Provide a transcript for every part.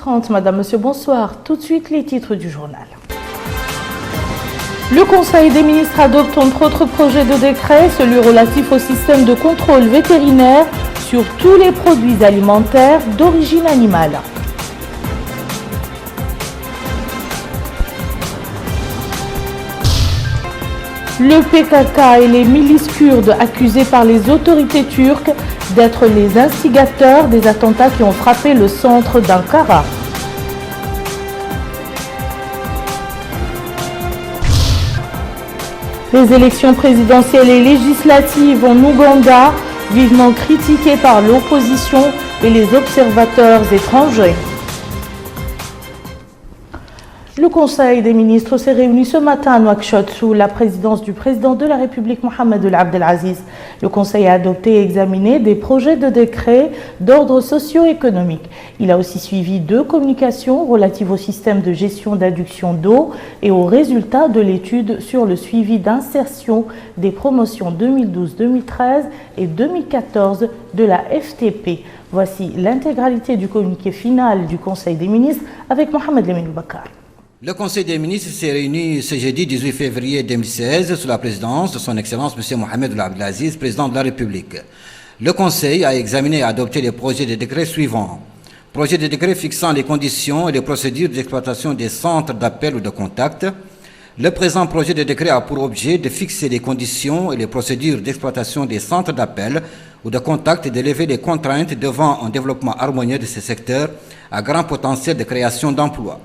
18h30. Madame, Monsieur, bonsoir. Tout de suite, les titres du journal. Le Conseil des ministres adopte entre autres projets de décret, celui relatif au système de contrôle vétérinaire sur tous les produits alimentaires d'origine animale. Le PKK et les milices kurdes accusés par les autorités turques d'être les instigateurs des attentats qui ont frappé le centre d'Ankara. Les élections présidentielles et législatives en Ouganda, vivement critiquées par l'opposition et les observateurs étrangers. Le Conseil des ministres s'est réuni ce matin à Nouakchott sous la présidence du président de la République, Mohamed Ould Abdelaziz. Le Conseil a adopté et examiné des projets de décret d'ordre socio-économique. Il a aussi suivi 2 communications relatives au système de gestion d'adduction d'eau et aux résultats de l'étude sur le suivi d'insertion des promotions 2012-2013 et 2014 de la FTP. Voici l'intégralité du communiqué final du Conseil des ministres avec Mohamed Lemine Bakar. Le Conseil des ministres s'est réuni ce jeudi 18 février 2016 sous la présidence de son Excellence M. Mohamed Ould Abdelaziz, président de la République. Le Conseil a examiné et adopté les projets de décret suivants. Projet de décret fixant les conditions et les procédures d'exploitation des centres d'appel ou de contact. Le présent projet de décret a pour objet de fixer les conditions et les procédures d'exploitation des centres d'appel ou de contact et d'élever les contraintes devant un développement harmonieux de ces secteurs à grand potentiel de création d'emplois.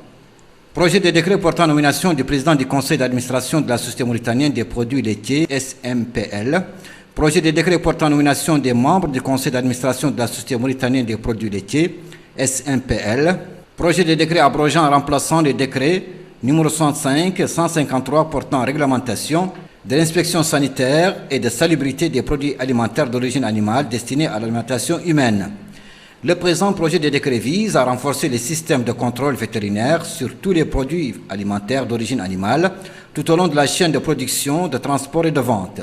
Projet de décret portant nomination du président du conseil d'administration de la Société mauritanienne des produits laitiers, SMPL. Projet de décret portant nomination des membres du conseil d'administration de la Société mauritanienne des produits laitiers, SMPL. Projet de décret abrogeant et remplaçant les décrets numéro 65 et 153 portant réglementation de l'inspection sanitaire et de salubrité des produits alimentaires d'origine animale destinés à l'alimentation humaine. Le présent projet de décret vise à renforcer les systèmes de contrôle vétérinaire sur tous les produits alimentaires d'origine animale tout au long de la chaîne de production, de transport et de vente.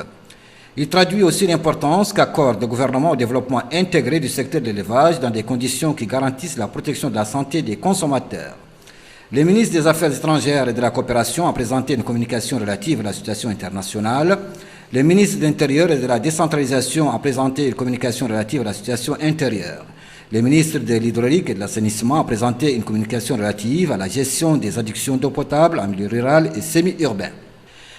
Il traduit aussi l'importance qu'accorde le gouvernement au développement intégré du secteur de l'élevage dans des conditions qui garantissent la protection de la santé des consommateurs. Le ministre des Affaires étrangères et de la Coopération a présenté une communication relative à la situation internationale. Le ministre de l'Intérieur et de la Décentralisation a présenté une communication relative à la situation intérieure. Le ministre de l'Hydraulique et de l'Assainissement a présenté une communication relative à la gestion des adductions d'eau potable en milieu rural et semi-urbain.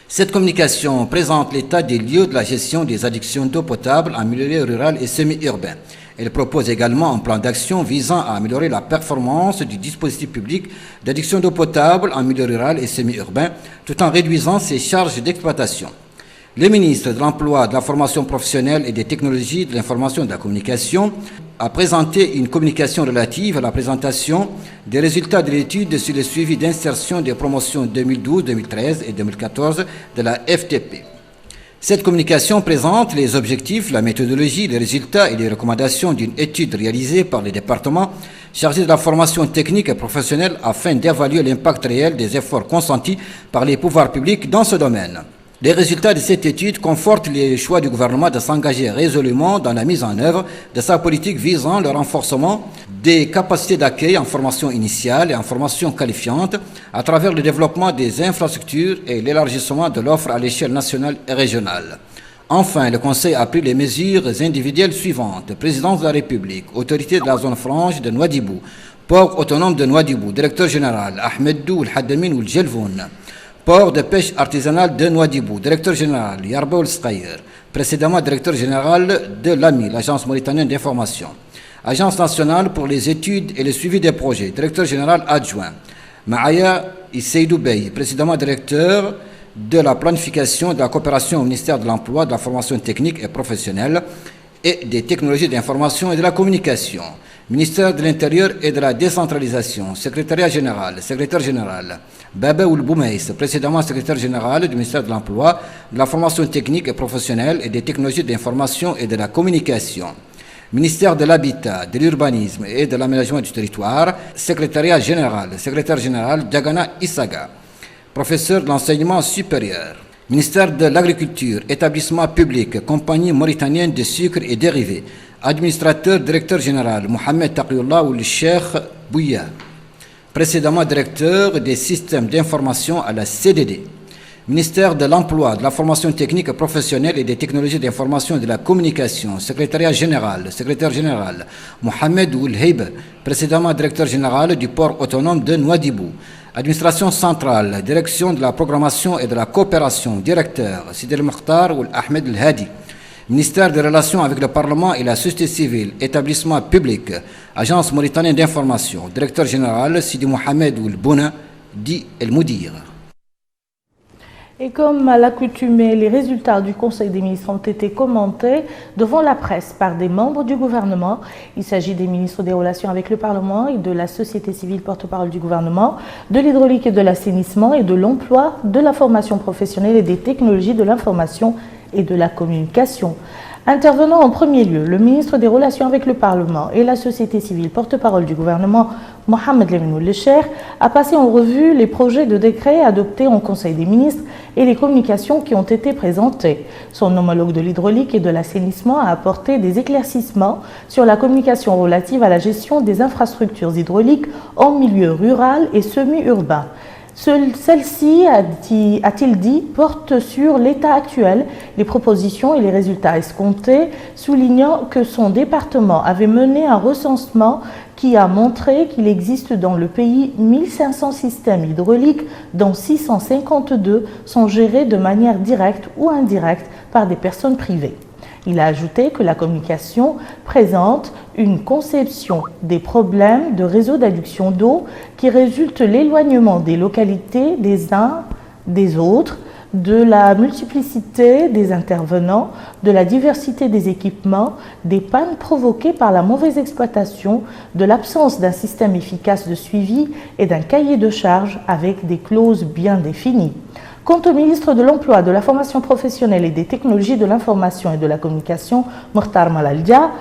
Cette communication présente l'état des lieux de la gestion des adductions d'eau potable en milieu rural et semi-urbain. Elle propose également un plan d'action visant à améliorer la performance du dispositif public d'adduction d'eau potable en milieu rural et semi-urbain, tout en réduisant ses charges d'exploitation. Le ministre de l'Emploi, de la Formation professionnelle et des technologies de l'information et de la communication a présenté une communication relative à la présentation des résultats de l'étude sur le suivi d'insertion des promotions 2012, 2013 et 2014 de la FTP. Cette communication présente les objectifs, la méthodologie, les résultats et les recommandations d'une étude réalisée par les départements chargés de la formation technique et professionnelle afin d'évaluer l'impact réel des efforts consentis par les pouvoirs publics dans ce domaine. Les résultats de cette étude confortent les choix du gouvernement de s'engager résolument dans la mise en œuvre de sa politique visant le renforcement des capacités d'accueil en formation initiale et en formation qualifiante à travers le développement des infrastructures et l'élargissement de l'offre à l'échelle nationale et régionale. Enfin, le Conseil a pris les mesures individuelles suivantes. Présidence de la République, autorité de la zone franche de Nouadhibou, port autonome de Nouadhibou, directeur général Ahmed Dou El-Haddamin ou El-Jelvoun. Port de pêche artisanale de Nouadhibou, directeur général Yarba Oul-Sqayer, précédemment directeur général de l'AMI, l'Agence mauritanienne d'information. Agence nationale pour les études et le suivi des projets, directeur général adjoint. Maaya Isseydou Bey, précédemment directeur de la planification et de la coopération au ministère de l'Emploi, de la formation technique et professionnelle et des technologies d'information et de la communication. Ministère de l'Intérieur et de la Décentralisation, secrétaire général, Baba Ould Boumeis, précédemment secrétaire général du ministère de l'Emploi, de la formation technique et professionnelle et des technologies d'information et de la communication. Ministère de l'Habitat, de l'Urbanisme et de l'Aménagement du Territoire, secrétaire général Diagana Issaga, professeur de l'enseignement supérieur. Ministère de l'Agriculture, établissement public, compagnie mauritanienne de sucre et dérivés, administrateur, directeur général, Mohamed Taqiyullah ou le Cheikh Bouya. précédemment directeur des systèmes d'information à la CDD. Ministère de l'Emploi, de la Formation technique professionnelle et des technologies d'information et de la communication, secrétaire général, Mohamed Oulheib, précédemment directeur général du port autonome de Nouadhibou. Administration centrale, direction de la programmation et de la coopération, directeur, Sidi El-Mokhtar ou Ahmed El-Hadi. Ministère des Relations avec le Parlement et la société civile, établissement public, Agence mauritanienne d'information, directeur général, Sidi Mohamed Oulbouna, dit El-Moudir. Et comme à l'accoutumée, les résultats du Conseil des ministres ont été commentés devant la presse par des membres du gouvernement. Il s'agit des ministres des Relations avec le Parlement et de la société civile porte-parole du gouvernement, de l'hydraulique et de l'assainissement et de l'emploi, de la formation professionnelle et des technologies de l'information et de la communication. Intervenant en premier lieu, le ministre des Relations avec le Parlement et la société civile porte-parole du gouvernement, Mohamed Lamine Ould-Cheikh, a passé en revue les projets de décret adoptés en Conseil des ministres et les communications qui ont été présentées. Son homologue de l'hydraulique et de l'assainissement a apporté des éclaircissements sur la communication relative à la gestion des infrastructures hydrauliques en milieu rural et semi-urbain. Celle-ci, a-t-il dit, porte sur l'état actuel, les propositions et les résultats escomptés, soulignant que son département avait mené un recensement qui a montré qu'il existe dans le pays 1500 systèmes hydrauliques, dont 652 sont gérés de manière directe ou indirecte par des personnes privées. Il a ajouté que la communication présente une conception des problèmes de réseau d'adduction d'eau qui résulte de l'éloignement des localités des uns des autres, de la multiplicité des intervenants, de la diversité des équipements, des pannes provoquées par la mauvaise exploitation, de l'absence d'un système efficace de suivi et d'un cahier de charges avec des clauses bien définies. Quant au ministre de l'Emploi, de la Formation professionnelle et des technologies de l'information et de la communication, Mokhtar Malaldia,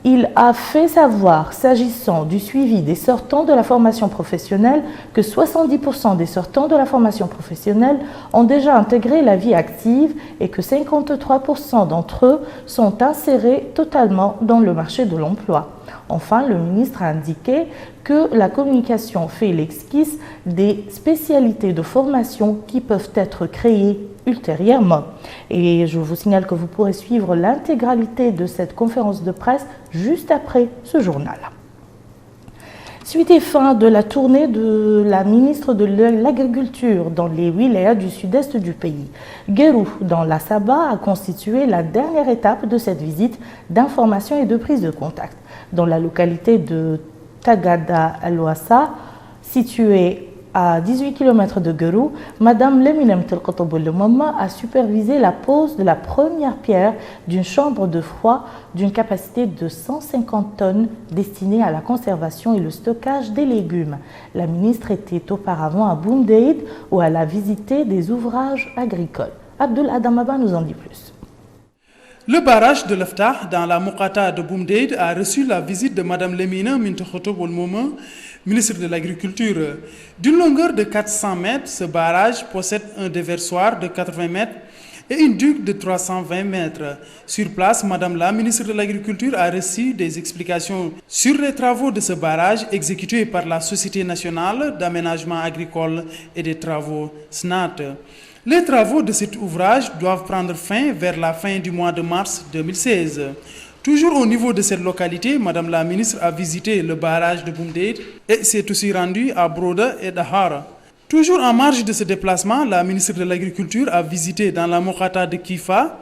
il a fait savoir, s'agissant du suivi des sortants de la formation professionnelle, que 70% des sortants de la formation professionnelle ont déjà intégré la vie active et que 53% d'entre eux sont insérés totalement dans le marché de l'emploi. Enfin, le ministre a indiqué que la communication fait l'esquisse des spécialités de formation qui peuvent être créées ultérieurement. Et je vous signale que vous pourrez suivre l'intégralité de cette conférence de presse juste après ce journal. Suite et fin de la tournée de la ministre de l'Agriculture dans les wilayas du sud-est du pays. Guérou, dans la Saba, a constitué la dernière étape de cette visite d'information et de prise de contact. Dans la localité de Tagada Al-Wassa, située à 18 km de Guérou, Madame Leminem Telkotoboul-Lemama a supervisé la pose de la première pierre d'une chambre de froid d'une capacité de 150 tonnes destinée à la conservation et le stockage des légumes. La ministre était auparavant à Boumdeid où elle a visité des ouvrages agricoles. Abdul Adamaba nous en dit plus. Le barrage de l'Aftah dans la Mokata de Boumdeid a reçu la visite de Mme Lemina Mintekhotoboul-Moma, ministre de l'Agriculture. D'une longueur de 400 mètres, ce barrage possède un déversoir de 80 mètres et une digue de 320 mètres. Sur place, Mme la ministre de l'Agriculture a reçu des explications sur les travaux de ce barrage exécutés par la Société nationale d'aménagement agricole et des travaux SNAT. Les travaux de cet ouvrage doivent prendre fin vers la fin du mois de mars 2016. Toujours au niveau de cette localité, Madame la ministre a visité le barrage de Boumdeid et s'est aussi rendue à Broda et Dahara. Toujours en marge de ce déplacement, la ministre de l'Agriculture a visité dans la Mokata de Kifa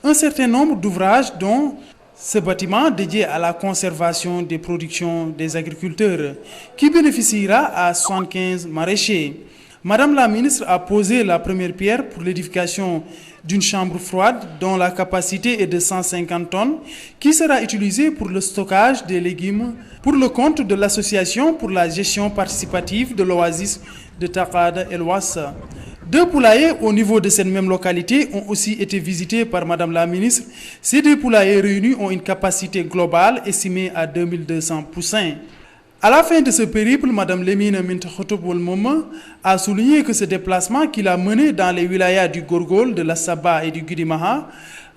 un certain nombre d'ouvrages dont ce bâtiment dédié à la conservation des productions des agriculteurs qui bénéficiera à 75 maraîchers. Madame la ministre a posé la première pierre pour l'édification d'une chambre froide dont la capacité est de 150 tonnes qui sera utilisée pour le stockage des légumes pour le compte de l'association pour la gestion participative de l'oasis de Tagada El-Wassa. 2 poulaillers au niveau de cette même localité ont aussi été visités par Madame la ministre. Ces 2 poulaillers réunis ont une capacité globale estimée à 2200 poussins. À la fin de ce périple, Mme Lemina Mintekhotoboul-Moma a souligné que ce déplacement qu'il a mené dans les wilayas du Gorgol, de la Saba et du Guidimaha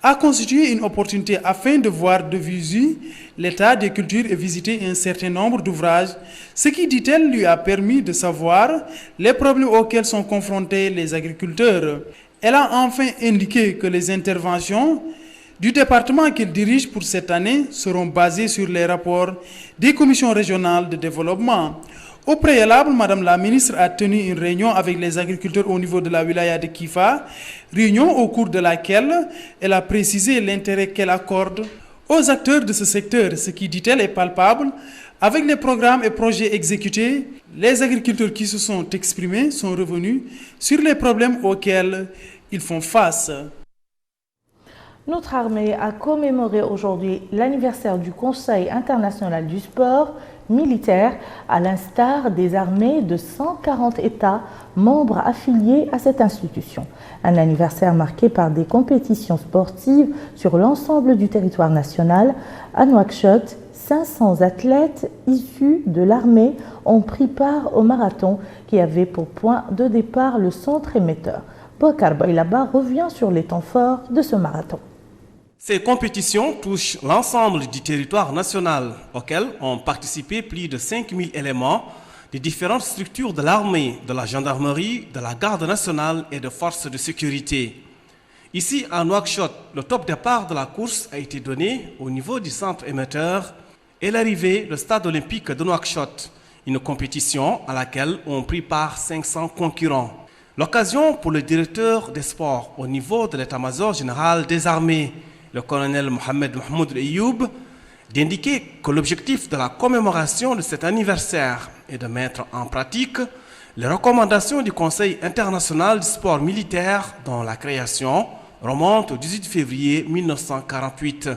a constitué une opportunité afin de voir de visu l'état des cultures et visiter un certain nombre d'ouvrages, ce qui, dit-elle, lui a permis de savoir les problèmes auxquels sont confrontés les agriculteurs. Elle a enfin indiqué que les interventions du département qu'elle dirige pour cette année seront basées sur les rapports des commissions régionales de développement. Au préalable, Madame la ministre a tenu une réunion avec les agriculteurs au niveau de la wilaya de Kifa, réunion au cours de laquelle elle a précisé l'intérêt qu'elle accorde aux acteurs de ce secteur, ce qui, dit-elle, est palpable. Avec les programmes et projets exécutés, les agriculteurs qui se sont exprimés sont revenus sur les problèmes auxquels ils font face. Notre armée a commémoré aujourd'hui l'anniversaire du Conseil international du sport militaire, à l'instar des armées de 140 États membres affiliés à cette institution. Un anniversaire marqué par des compétitions sportives sur l'ensemble du territoire national. À Nouakchott, 500 athlètes issus de l'armée ont pris part au marathon qui avait pour point de départ le centre émetteur. Bokar Bailaba revient sur les temps forts de ce marathon. Ces compétitions touchent l'ensemble du territoire national auquel ont participé plus de 5000 éléments des différentes structures de l'armée, de la gendarmerie, de la garde nationale et de forces de sécurité. Ici, à Nouakchott, le top départ de la course a été donné au niveau du centre émetteur et l'arrivée, le stade olympique de Nouakchott, une compétition à laquelle ont pris part 500 concurrents. L'occasion pour le directeur des sports au niveau de l'état-major général des armées, le colonel Mohamed Mahmoud Ayoub, d'indiquer que l'objectif de la commémoration de cet anniversaire est de mettre en pratique les recommandations du Conseil international du sport militaire dont la création remonte au 18 février 1948.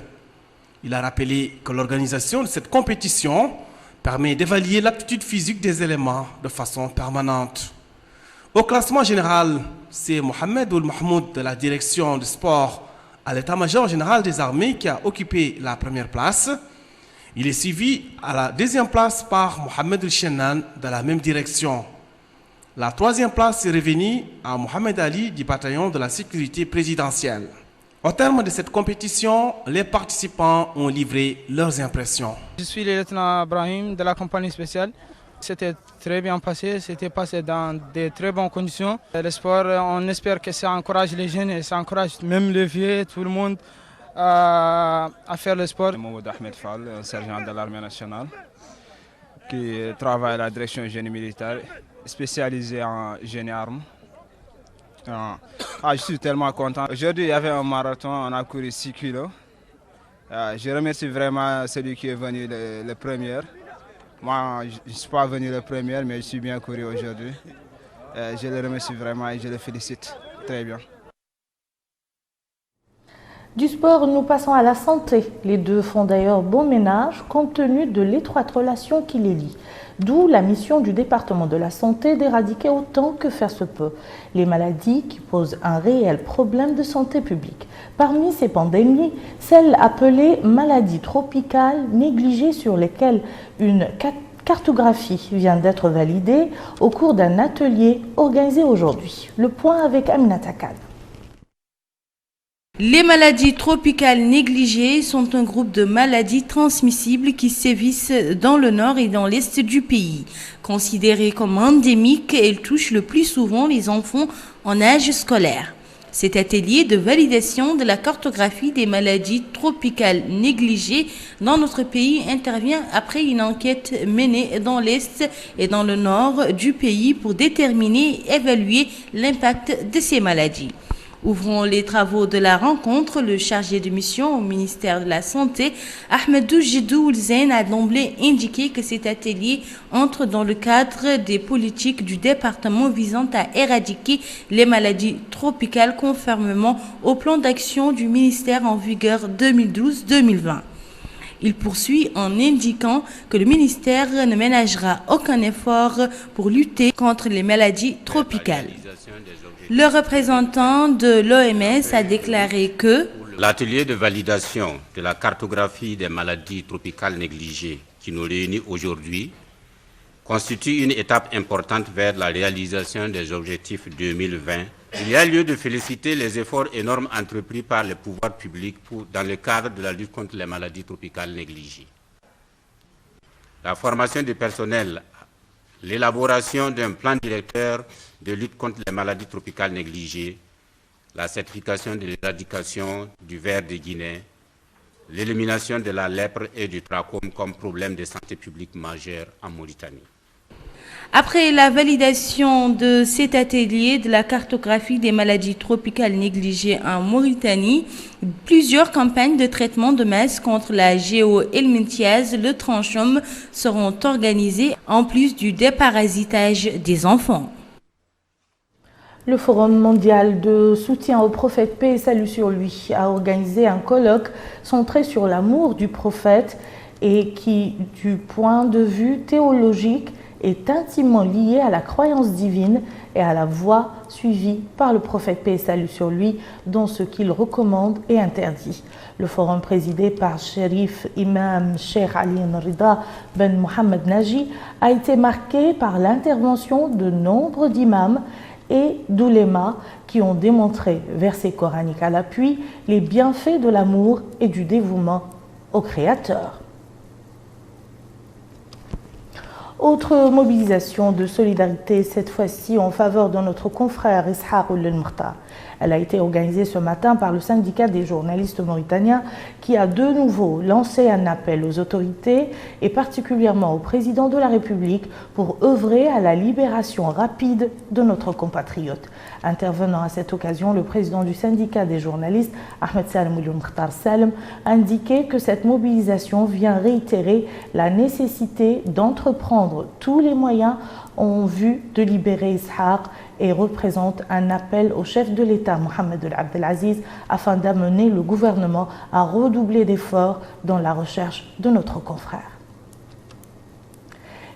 Il a rappelé que l'organisation de cette compétition permet d'évaluer l'aptitude physique des éléments de façon permanente. Au classement général, c'est Mohamed Ould Mahmoud de la direction du sport à l'état-major général des armées qui a occupé la première place. Il est suivi à la deuxième place par Mohamed El-Shennan de la même direction. La troisième place est revenue à Mohamed Ali du bataillon de la sécurité présidentielle. Au terme de cette compétition, les participants ont livré leurs impressions. Je suis le lieutenant Brahim de la compagnie spéciale. C'était très bien passé, c'était passé dans de très bonnes conditions. Le sport, on espère que ça encourage les jeunes et ça encourage même les vieux, tout le monde à faire le sport. Mohamed Ahmed Fall, sergent de l'armée nationale, qui travaille à la direction génie militaire, spécialisé en génie armes. Je suis tellement content. Aujourd'hui, il y avait un marathon, on a couru 6 kilos. Je remercie vraiment celui qui est venu le premier. Moi, je ne suis pas venu le premier, mais je suis bien couru aujourd'hui. Je le remercie vraiment et je le félicite. Très bien. Du sport, nous passons à la santé. Les deux font d'ailleurs bon ménage compte tenu de l'étroite relation qui les lie. D'où la mission du département de la santé d'éradiquer autant que faire se peut les maladies qui posent un réel problème de santé publique. Parmi ces pandémies, celle appelée maladie tropicale négligée sur lesquelles une cartographie vient d'être validée au cours d'un atelier organisé aujourd'hui. Le point avec Aminata Khan. Les maladies tropicales négligées sont un groupe de maladies transmissibles qui sévissent dans le nord et dans l'est du pays. Considérées comme endémiques, elles touchent le plus souvent les enfants en âge scolaire. Cet atelier de validation de la cartographie des maladies tropicales négligées dans notre pays intervient après une enquête menée dans l'est et dans le nord du pays pour déterminer et évaluer l'impact de ces maladies. Ouvrant les travaux de la rencontre, le chargé de mission au ministère de la Santé, Ahmedou Jidou Oulzen, a d'emblée indiqué que cet atelier entre dans le cadre des politiques du département visant à éradiquer les maladies tropicales conformément au plan d'action du ministère en vigueur 2012-2020. Il poursuit en indiquant que le ministère ne ménagera aucun effort pour lutter contre les maladies tropicales. Le représentant de l'OMS a déclaré que l'atelier de validation de la cartographie des maladies tropicales négligées qui nous réunit aujourd'hui constitue une étape importante vers la réalisation des objectifs 2020 Il y a lieu de féliciter les efforts énormes entrepris par les pouvoirs publics dans le cadre de la lutte contre les maladies tropicales négligées. La formation du personnel, l'élaboration d'un plan directeur de lutte contre les maladies tropicales négligées, la certification de l'éradication du ver de Guinée, l'élimination de la lèpre et du trachome comme problème de santé publique majeur en Mauritanie. Après la validation de cet atelier de la cartographie des maladies tropicales négligées en Mauritanie, plusieurs campagnes de traitement de masse contre la géohelminthiase, le tranchome, seront organisées en plus du déparasitage des enfants. Le Forum mondial de soutien au prophète, paix et salut sur lui, a organisé un colloque centré sur l'amour du prophète et qui, du point de vue théologique, est intimement lié à la croyance divine et à la voie suivie par le prophète, paix et salut sur lui, dans ce qu'il recommande et interdit. Le forum présidé par Sherif Imam Cheikh Ali Rida Ben Mohamed Naji a été marqué par l'intervention de nombre d'imams et d'oulémas qui ont démontré, versets coraniques à l'appui, les bienfaits de l'amour et du dévouement au Créateur. Autre mobilisation de solidarité, cette fois-ci en faveur de notre confrère Ishaq Ould El-Mokhtar. Elle a été organisée ce matin par le syndicat des journalistes mauritaniens qui a de nouveau lancé un appel aux autorités et particulièrement au président de la République pour œuvrer à la libération rapide de notre compatriote. Intervenant à cette occasion, le président du syndicat des journalistes, Ahmed Salem Ould El-Mokhtar Salem, a indiqué que cette mobilisation vient réitérer la nécessité d'entreprendre tous les moyens en vue de libérer Ishaq et représente un appel au chef de l'État, Mohamed Abdelaziz, afin d'amener le gouvernement à redoubler d'efforts dans la recherche de notre confrère.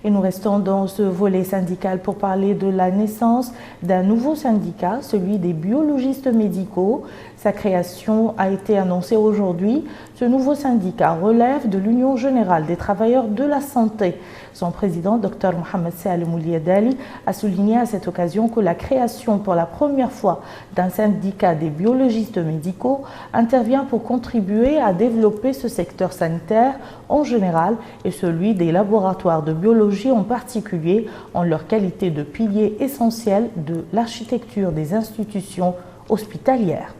Et nous restons dans ce volet syndical pour parler de la naissance d'un nouveau syndicat, celui des biologistes médicaux. Sa création a été annoncée aujourd'hui. Ce nouveau syndicat relève de l'Union générale des travailleurs de la santé. Son président, Dr Mohamed Salem Ould El-Mokhtar, a souligné à cette occasion que la création pour la première fois d'un syndicat des biologistes médicaux intervient pour contribuer à développer ce secteur sanitaire en général et celui des laboratoires de biologie en particulier en leur qualité de piliers essentiels de l'architecture des institutions hospitalières.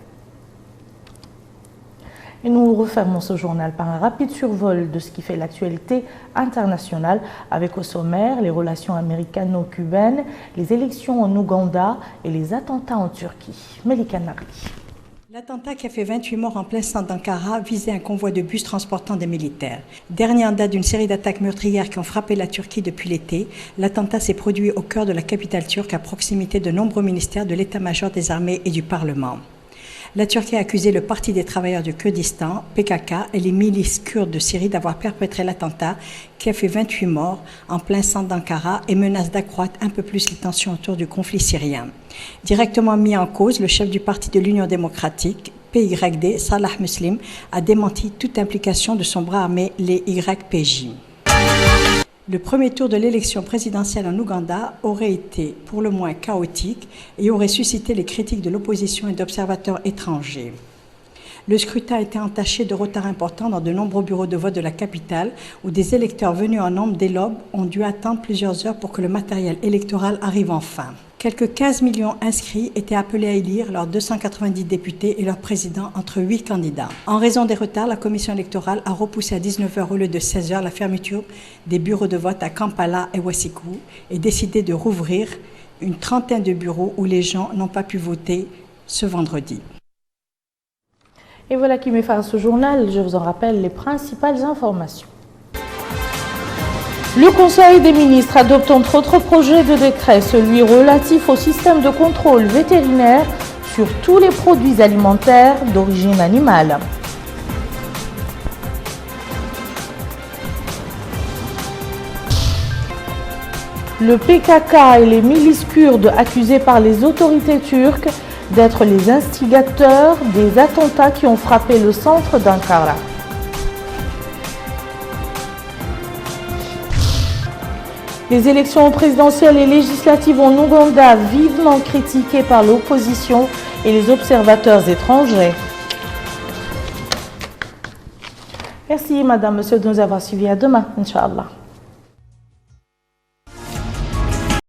Et nous refermons ce journal par un rapide survol de ce qui fait l'actualité internationale avec au sommaire les relations américano-cubaines, les élections en Ouganda et les attentats en Turquie. Melika Nari. L'attentat qui a fait 28 morts en plein centre d'Ankara visait un convoi de bus transportant des militaires. Dernier en date d'une série d'attaques meurtrières qui ont frappé la Turquie depuis l'été, l'attentat s'est produit au cœur de la capitale turque à proximité de nombreux ministères de l'état-major des armées et du Parlement. La Turquie a accusé le Parti des travailleurs du Kurdistan, PKK, et les milices kurdes de Syrie d'avoir perpétré l'attentat qui a fait 28 morts en plein centre d'Ankara et menace d'accroître un peu plus les tensions autour du conflit syrien. Directement mis en cause, le chef du Parti de l'Union démocratique, PYD, Salah Muslim, a démenti toute implication de son bras armé, les YPJ. Le premier tour de l'élection présidentielle en Ouganda aurait été pour le moins chaotique et aurait suscité les critiques de l'opposition et d'observateurs étrangers. Le scrutin a été entaché de retards importants dans de nombreux bureaux de vote de la capitale où des électeurs venus en nombre dès l'aube ont dû attendre plusieurs heures pour que le matériel électoral arrive enfin. Quelques 15 millions inscrits étaient appelés à élire leurs 290 députés et leur président entre 8 candidats. En raison des retards, la commission électorale a repoussé à 19h au lieu de 16h la fermeture des bureaux de vote à Kampala et Ouagadougou et décidé de rouvrir une trentaine de bureaux où les gens n'ont pas pu voter ce vendredi. Et voilà qui met fin à ce journal. Je vous en rappelle les principales informations. Le Conseil des ministres adopte entre autres projets de décret, celui relatif au système de contrôle vétérinaire sur tous les produits alimentaires d'origine animale. Le PKK et les milices kurdes accusées par les autorités turques d'être les instigateurs des attentats qui ont frappé le centre d'Ankara. Les élections présidentielles et législatives en Ouganda vivement critiquées par l'opposition et les observateurs étrangers. Merci, madame, monsieur, de nous avoir suivis. À demain, Inch'Allah.